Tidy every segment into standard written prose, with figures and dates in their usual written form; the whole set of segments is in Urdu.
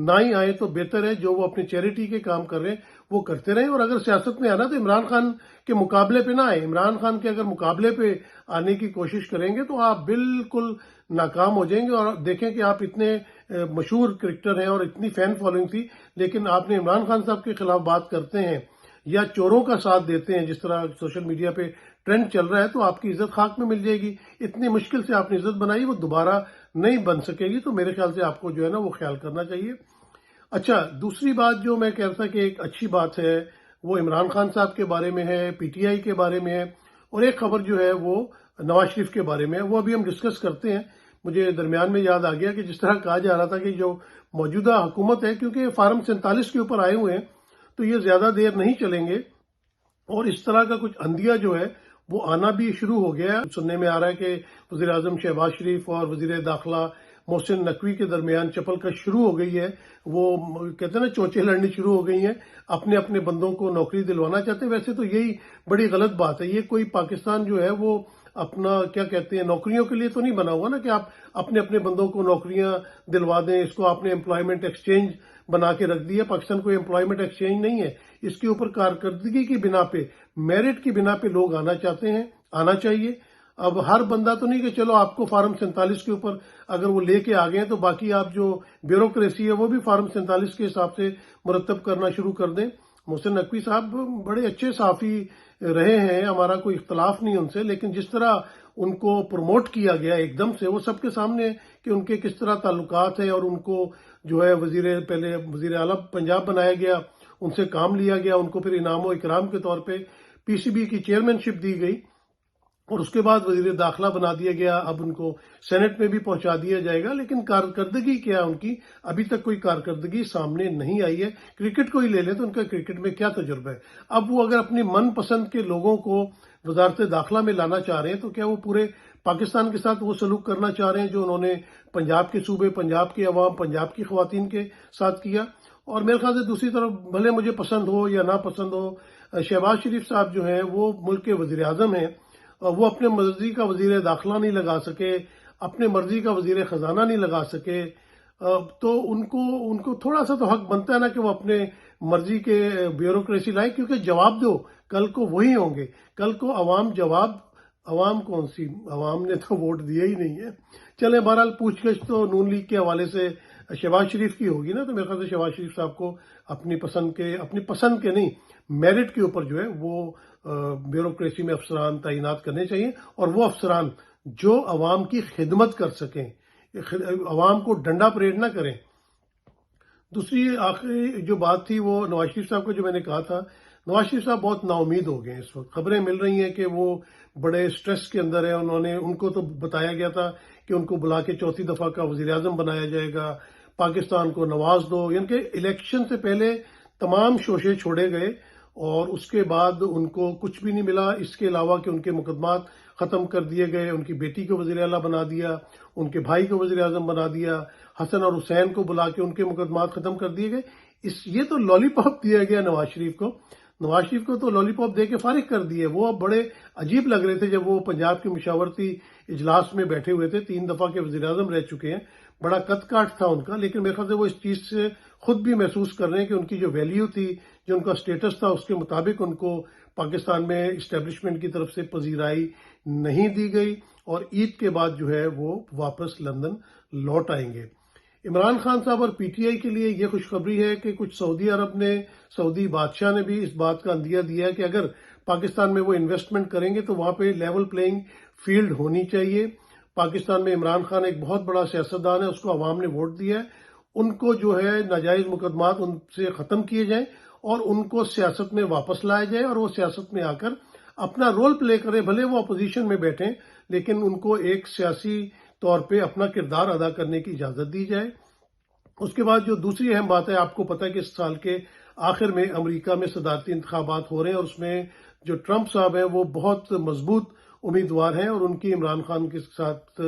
نہ ہی آئیں تو بہتر ہے. جو وہ اپنی چیریٹی کے کام کر رہے ہیں وہ کرتے رہیں, اور اگر سیاست میں آنا تو عمران خان کے مقابلے پہ نہ آئیں. عمران خان کے اگر مقابلے پہ آنے کی کوشش کریں گے تو آپ بالکل ناکام ہو جائیں گے. اور دیکھیں کہ آپ اتنے مشہور کرکٹر ہیں اور اتنی فین فالوئنگ تھی, لیکن آپ نے عمران خان صاحب کے خلاف بات کرتے ہیں یا چوروں کا ساتھ دیتے ہیں, جس طرح سوشل میڈیا پہ ٹرینڈ چل رہا ہے, تو آپ کی عزت خاک میں مل جائے گی. اتنی مشکل سے آپ نے عزت بنائی, وہ دوبارہ نہیں بن سکے گی. تو میرے خیال سے آپ کو جو ہے نا وہ خیال کرنا چاہیے. اچھا, دوسری بات جو میں کہتا کہ ایک اچھی بات ہے وہ عمران خان صاحب کے بارے میں ہے, پی ٹی آئی کے بارے میں ہے, اور ایک خبر جو ہے وہ نواز شریف کے بارے میں ہے. وہ ابھی ہم ڈسکس کرتے ہیں. مجھے درمیان میں یاد آ گیا کہ جس طرح کہا جا رہا تھا کہ جو موجودہ حکومت ہے, کیونکہ فارم 47 کے اوپر آئے ہوئے ہیں تو یہ زیادہ دیر نہیں چلیں گے, اور اس طرح کا کچھ اندیہ جو ہے وہ آنا بھی شروع ہو گیا ہے. سننے میں آ رہا ہے کہ وزیر اعظم شہباز شریف اور وزیر داخلہ محسن نقوی کے درمیان چپل کش شروع ہو گئی ہے. وہ کہتے ہیں نا چونچیں لڑنی شروع ہو گئی ہیں, اپنے اپنے بندوں کو نوکری دلوانا چاہتے ہیں. ویسے تو یہی بڑی غلط بات ہے. یہ کوئی پاکستان جو ہے وہ اپنا کیا کہتے ہیں نوکریوں کے لیے تو نہیں بنا ہوا نا کہ آپ اپنے اپنے بندوں کو نوکریاں دلوا دیں. اس کو آپ نے امپلائمنٹ ایکسچینج بنا کے رکھ دیا. پاکستان کوئی امپلائمنٹ ایکسچینج نہیں ہے. اس کے اوپر کارکردگی کی بنا پہ, میرٹ کی بنا پہ لوگ آنا چاہتے ہیں, آنا چاہیے. اب ہر بندہ تو نہیں کہ چلو آپ کو فارم 47 کے اوپر اگر وہ لے کے آ گئے تو باقی آپ جو بیوروکریسی ہے وہ بھی فارم 47 کے حساب سے مرتب کرنا شروع کر دیں. محسن نقوی صاحب بڑے اچھے صحافی رہے ہیں, ہمارا کوئی اختلاف نہیں ان سے, لیکن جس طرح ان کو پروموٹ کیا گیا ایک دم سے, وہ سب کے سامنے کہ ان کے کس طرح تعلقات ہیں, اور ان کو جو ہے پہلے وزیر اعلیٰ پنجاب بنایا گیا, ان سے کام لیا گیا, ان کو پھر انعام و اکرام کے طور پہ پی سی بی کی چیئرمین شپ دی گئی, اور اس کے بعد وزیر داخلہ بنا دیا گیا. اب ان کو سینٹ میں بھی پہنچا دیا جائے گا, لیکن کارکردگی کیا ان کی ابھی تک کوئی کارکردگی سامنے نہیں آئی ہے. کرکٹ کو ہی لے لیں تو ان کا کرکٹ میں کیا تجربہ ہے. اب وہ اگر اپنی من پسند کے لوگوں کو وزارت داخلہ میں لانا چاہ رہے ہیں تو کیا وہ پورے پاکستان کے ساتھ وہ سلوک کرنا چاہ رہے ہیں جو انہوں نے پنجاب کے صوبے, پنجاب کے عوام, پنجاب کی خواتین کے ساتھ کیا. اور میرے خیال سے دوسری طرف بھلے مجھے پسند ہو یا نہ پسند ہو, شہباز شریف صاحب جو ہیں وہ ملک کے وزیر اعظم ہیں, وہ اپنے مرضی کا وزیر داخلہ نہیں لگا سکے, اپنے مرضی کا وزیر خزانہ نہیں لگا سکے, تو ان کو تھوڑا سا تو حق بنتا ہے نا کہ وہ اپنے مرضی کے بیوروکریسی لائیں, کیونکہ جواب دو کل کو وہی ہوں گے. کل کو عوام کون سی, عوام نے تو ووٹ دیا ہی نہیں ہے. چلیں بہرحال پوچھ گچھ تو نون لیگ کے حوالے سے شہباز شریف کی ہوگی نا, تو میرے خیال سے شہباز شریف صاحب کو اپنی پسند کے نہیں میرٹ کے اوپر جو ہے وہ بیوروکریسی میں افسران تعینات کرنے چاہیے, اور وہ افسران جو عوام کی خدمت کر سکیں, عوام کو ڈنڈا پریڈ نہ کریں. دوسری آخری جو بات تھی وہ نواز شریف صاحب کو, جو میں نے کہا تھا نواز شریف صاحب بہت نا امید ہو گئے ہیں اس وقت. خبریں مل رہی ہیں کہ وہ بڑے سٹریس کے اندر ہیں. ان کو تو بتایا گیا تھا کہ ان کو بلا کے چوتھی دفعہ کا وزیر اعظم بنایا جائے گا, پاکستان کو نواز دو, یعنی کہ الیکشن سے پہلے تمام شوشے چھوڑے گئے اور اس کے بعد ان کو کچھ بھی نہیں ملا اس کے علاوہ کہ ان کے مقدمات ختم کر دیے گئے. ان کی بیٹی کو وزیر اعلیٰ بنا دیا, ان کے بھائی کو وزیر اعظم بنا دیا, حسن اور حسین کو بلا کے ان کے مقدمات ختم کر دیے گئے. یہ تو لالی پاپ دیا گیا نواز شریف کو. نواز شریف کو تو لالی پاپ دے کے فارغ کر دیے. وہ اب بڑے عجیب لگ رہے تھے جب وہ پنجاب کے مشاورتی اجلاس میں بیٹھے ہوئے تھے. 3 دفعہ کے وزیر اعظم رہ چکے ہیں. بڑا کت کاٹ تھا ان کا, لیکن میرے خیال سے وہ اس چیز سے خود بھی محسوس کر رہے ہیں کہ ان کی جو ویلیو تھی, جو ان کا سٹیٹس تھا, اس کے مطابق ان کو پاکستان میں اسٹیبلشمنٹ کی طرف سے پذیرائی نہیں دی گئی, اور عید کے بعد جو ہے وہ واپس لندن لوٹ آئیں گے. عمران خان صاحب اور پی ٹی آئی کے لیے یہ خوشخبری ہے کہ کچھ سعودی عرب نے, سعودی بادشاہ نے بھی اس بات کا اندیہ دیا ہے کہ اگر پاکستان میں وہ انویسٹمنٹ کریں گے تو وہاں پہ لیول پلینگ فیلڈ ہونی چاہیے. پاکستان میں عمران خان ایک بہت بڑا سیاستدان ہے, اس کو عوام نے ووٹ دیا ہے. ان کو جو ہے ناجائز مقدمات ان سے ختم کیے جائیں اور ان کو سیاست میں واپس لایا جائے, اور وہ سیاست میں آ کر اپنا رول پلے کرے. بھلے وہ اپوزیشن میں بیٹھیں, لیکن ان کو ایک سیاسی طور پہ اپنا کردار ادا کرنے کی اجازت دی جائے. اس کے بعد جو دوسری اہم بات ہے, آپ کو پتہ ہے کہ اس سال کے آخر میں امریکہ میں صدارتی انتخابات ہو رہے ہیں, اور اس میں جو ٹرمپ صاحب ہیں وہ بہت مضبوط امیدوار ہیں, اور ان کی عمران خان کے ساتھ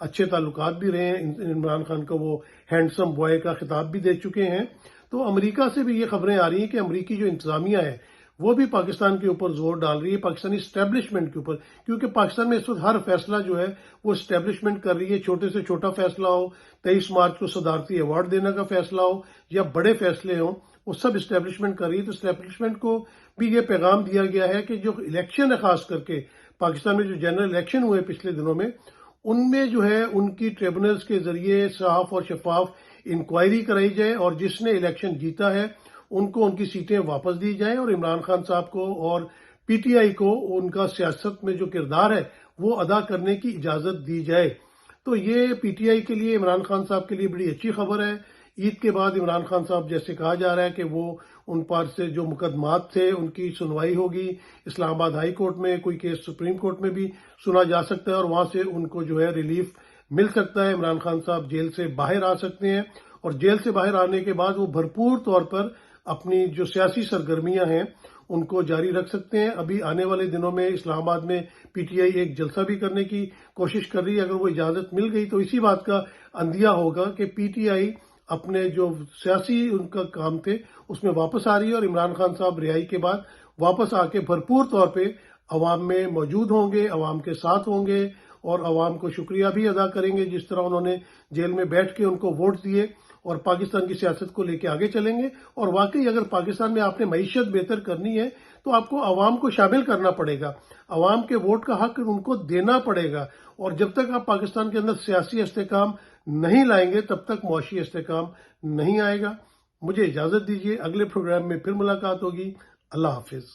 اچھے تعلقات بھی رہے ہیں. عمران خان کو وہ ہینڈسم بوائے کا خطاب بھی دے چکے ہیں. تو امریکہ سے بھی یہ خبریں آ رہی ہیں کہ امریکی جو انتظامیہ ہے وہ بھی پاکستان کے اوپر زور ڈال رہی ہے، پاکستانی اسٹیبلشمنٹ کے اوپر، کیونکہ پاکستان میں اس وقت ہر فیصلہ جو ہے وہ اسٹیبلشمنٹ کر رہی ہے، چھوٹے سے چھوٹا فیصلہ ہو، 23 مارچ کو صدارتی ایوارڈ دینے کا فیصلہ ہو یا بڑے فیصلے ہوں، وہ سب اسٹیبلشمنٹ کر رہی ہے۔ تو اسٹیبلشمنٹ کو بھی یہ پیغام دیا گیا ہے کہ جو الیکشن ہے، خاص کر کے پاکستان میں جو جنرل الیکشن ہوئے پچھلے دنوں میں، ان میں جو ہے ان کی ٹریبونلز کے ذریعے صاف اور شفاف انکوائری کرائی جائے، اور جس نے الیکشن جیتا ہے ان کو ان کی سیٹیں واپس دی جائیں، اور عمران خان صاحب کو اور پی ٹی آئی کو ان کا سیاست میں جو کردار ہے وہ ادا کرنے کی اجازت دی جائے۔ تو یہ پی ٹی آئی کے لیے، عمران خان صاحب کے لیے بڑی اچھی خبر ہے۔ عید کے بعد عمران خان صاحب، جیسے کہا جا رہا ہے کہ وہ ان پر سے جو مقدمات تھے ان کی سنوائی ہوگی اسلام آباد ہائی کورٹ میں، کوئی کیس سپریم کورٹ میں بھی سنا جا سکتا ہے، اور وہاں سے ان کو جو ہے ریلیف مل سکتا ہے۔ عمران خان صاحب جیل سے باہر آ سکتے ہیں، اور جیل سے باہر آنے کے بعد وہ بھرپور طور پر اپنی جو سیاسی سرگرمیاں ہیں ان کو جاری رکھ سکتے ہیں۔ ابھی آنے والے دنوں میں اسلام آباد میں پی ٹی آئی ایک جلسہ بھی کرنے کی کوشش کر رہی ہے۔ اگر وہ اجازت مل گئی تو اسی بات کا اندیہ ہوگا کہ پی ٹی آئی اپنے جو سیاسی ان کا کام تھے اس میں واپس آ رہی ہے، اور عمران خان صاحب رہائی کے بعد واپس آ کے بھرپور طور پہ عوام میں موجود ہوں گے، عوام کے ساتھ ہوں گے، اور عوام کو شکریہ بھی ادا کریں گے جس طرح انہوں نے جیل میں بیٹھ کے ان کو ووٹ دیے، اور پاکستان کی سیاست کو لے کے آگے چلیں گے۔ اور واقعی اگر پاکستان میں آپ نے معیشت بہتر کرنی ہے تو آپ کو عوام کو شامل کرنا پڑے گا، عوام کے ووٹ کا حق ان کو دینا پڑے گا، اور جب تک آپ پاکستان کے اندر سیاسی استحکام نہیں لائیں گے تب تک معاشی استحکام نہیں آئے گا۔ مجھے اجازت دیجیے، اگلے پروگرام میں پھر ملاقات ہوگی۔ اللہ حافظ۔